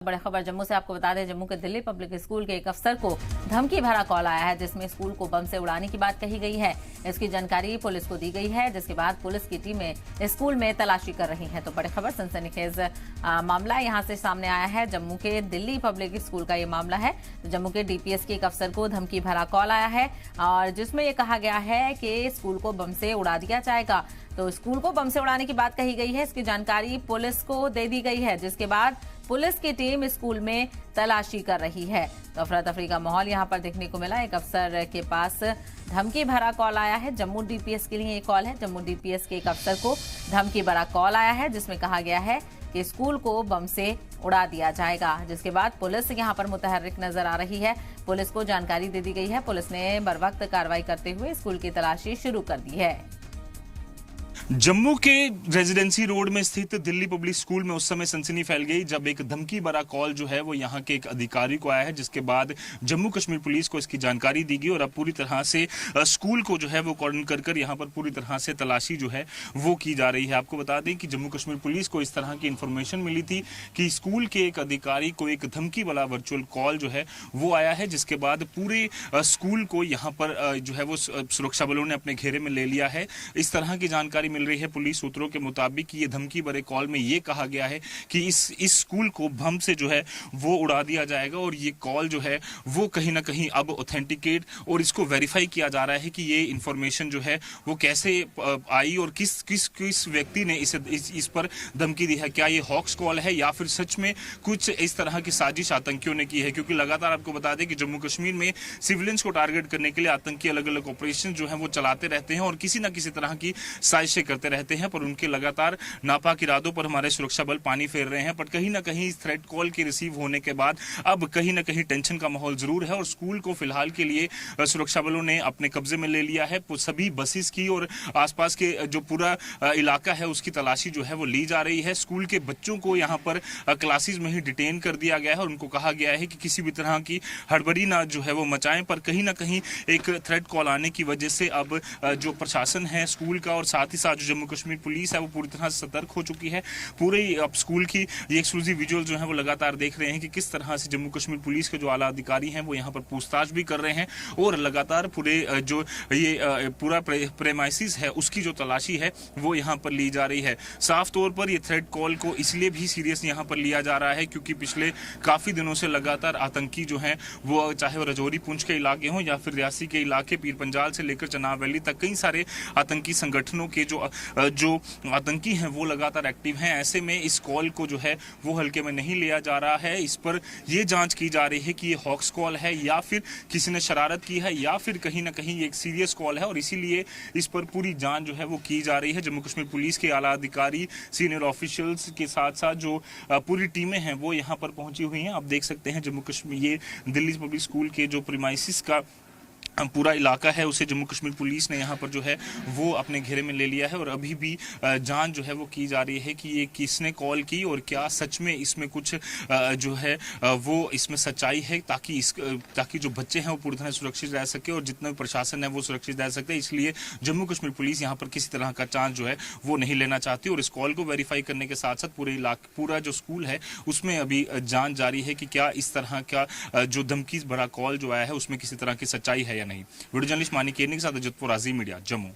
बड़ी खबर जम्मू से आपको बता दें, जम्मू के दिल्ली पब्लिक स्कूल के एक अफसर को धमकी भरा कॉल आया है जिसमें स्कूल को बम से उड़ाने की बात कही गई है। इसकी जानकारी पुलिस को दी गई है, जिसके बाद पुलिस की टीमें स्कूल में तलाशी कर रही हैं। तो बड़ी खबर सनसनीखेज मामला यहां से सामने आया है। जम्मू के दिल्ली पब्लिक स्कूल का ये मामला है। तो जम्मू के डीपीएस के एक अफसर को धमकी भरा कॉल आया है और जिसमें यह कहा गया है कि स्कूल को बम से उड़ा दिया जाएगा। तो स्कूल को बम से उड़ाने की बात कही गई है। इसकी जानकारी पुलिस को दे दी गई है, जिसके बाद पुलिस की टीम स्कूल में तलाशी कर रही है। तो अफरा तफरी का माहौल यहां पर देखने को मिला। एक अफसर के पास धमकी भरा कॉल आया है। जम्मू डीपीएस के लिए ये कॉल है। जम्मू डीपीएस के एक अफसर को धमकी भरा कॉल आया है जिसमें कहा गया है कि स्कूल को बम से उड़ा दिया जाएगा, जिसके बाद पुलिस यहां पर मुतहर्रिक नजर आ रही है। पुलिस को जानकारी दे दी गई है। पुलिस ने बरवक्त कार्रवाई करते हुए स्कूल की तलाशी शुरू कर दी है। जम्मू के रेजिडेंसी रोड में स्थित दिल्ली पब्लिक स्कूल में उस समय सनसनी फैल गई जब एक धमकी भरा कॉल जो है वो यहाँ के एक अधिकारी को आया है, जिसके बाद जम्मू कश्मीर पुलिस को इसकी जानकारी दी गई और अब पूरी तरह से स्कूल को जो है वो कॉर्डन कर यहाँ पर पूरी तरह से तलाशी जो है वो की जा रही है। आपको बता दें कि जम्मू कश्मीर पुलिस को इस तरह की इंफॉर्मेशन मिली थी कि स्कूल के एक अधिकारी को एक धमकी वाला वर्चुअल कॉल जो है वो आया है, जिसके बाद पूरे स्कूल को यहाँ पर जो है वो सुरक्षा बलों ने अपने घेरे में ले लिया है। इस तरह की जानकारी मिल रही है पुलिस सूत्रों के मुताबिक कि ये धमकी भरे कॉल में ये कहा गया है कि इस स्कूल को बम से जो है वो उड़ा दिया जाएगा और ये कॉल जो है वो कहीं ना कहीं अब ऑथेंटिकेट और इसको वेरीफाई किया जा रहा है कि ये इंफॉर्मेशन जो है वो कैसे आई और किस व्यक्ति ने इस पर धमकी दी है। क्या ये हॉक्स कॉल है या फिर सच में कुछ इस तरह की साजिश आतंकियों ने की है, क्योंकि लगातार आपको बता दें कि जम्मू कश्मीर में सिविलियंस को टारगेट करने के लिए आतंकी अलग अलग ऑपरेशन जो है वो चलाते रहते हैं और किसी न किसी तरह की साजिशें करते रहते हैं, पर उनके लगातार नापाक इरादों पर हमारे सुरक्षा बल पानी फेर रहे हैं। पर कहीं ना कहीं इस थ्रेट कॉल के रिसीव होने के बाद अब कहीं ना कहीं टेंशन का माहौल जरूर है और स्कूल को फिलहाल के लिए सुरक्षा बलों ने अपने कब्जे में ले लिया है। सभी बसेस की और आसपास के जो पूरा इलाका है उसकी तलाशी जो है वो ली जा रही है। स्कूल के बच्चों को यहाँ पर क्लासेस में ही डिटेन कर दिया गया है और उनको कहा गया है कि किसी भी तरह की हड़बड़ी ना जो है वो मचाएं। पर कहीं ना कहीं एक थ्रेट कॉल आने की वजह से अब जो प्रशासन है स्कूल का और साथ ही साथ जो जम्मू कश्मीर पुलिस है वो पूरी तरह से सतर्क हो चुकी है। पूरे अब स्कूल की ये एक्सक्लूसिव विजुअल जो है वो लगातार देख रहे हैं कि किस तरह से जम्मू कश्मीर पुलिस के जो आला अधिकारी हैं वो यहाँ पर पूछताछ भी कर रहे हैं और लगातार पूरे जो ये पूरा प्रेमाइसिस है उसकी जो तलाशी है वो यहाँ पर ली जा रही है। साफ तौर पर ये थ्रेट कॉल को इसलिए भी सीरियस यहाँ पर लिया जा रहा है क्योंकि पिछले काफी दिनों से लगातार आतंकी जो है वो चाहे वो रजौरी पुंछ के इलाके हों या फिर रियासी के इलाके पीर पंजाल से लेकर चनाब वैली तक कई सारे आतंकी संगठनों के जो आतंकी हैं वो लगातार एक्टिव हैं। ऐसे में इस कॉल को जो है वो हल्के में नहीं लिया जा रहा है। इस पर ये जांच की जा रही है कि ये हॉक्स कॉल है या फिर किसी ने शरारत की है या फिर कहीं ना कहीं एक सीरियस कॉल है और इसीलिए इस पर पूरी जांच जो है वो की जा रही है। जम्मू कश्मीर पुलिस के आला अधिकारी, सीनियर ऑफिशियल्स के साथ साथ जो पूरी टीमें हैं वो यहाँ पर पहुंची हुई हैं। आप देख सकते हैं जम्मू कश्मीर ये दिल्ली पब्लिक स्कूल के जो प्रीमाइसिस का पूरा इलाका है उसे जम्मू कश्मीर पुलिस ने यहाँ पर जो है वो अपने घेरे में ले लिया है और अभी भी जांच जो है वो की जा रही है कि ये किसने कॉल की और क्या सच में इसमें कुछ जो है वो इसमें सच्चाई है, ताकि जो बच्चे हैं वो पूरी तरह सुरक्षित रह सके और जितना भी प्रशासन है वो सुरक्षित रह सकते हैं। इसलिए जम्मू कश्मीर पुलिस यहाँ पर किसी तरह का चांस जो है वो नहीं लेना चाहती और इस कॉल को वेरीफाई करने के साथ साथ पूरा जो स्कूल है उसमें अभी जांच जारी है कि क्या इस तरह का जो धमकी भरा कॉल जो आया है उसमें किसी तरह की सच्चाई है या नहीं। वीडियो जर्नलिस्ट मानी केरनी के साथ अजित पुराजी, मीडिया, जम्मू।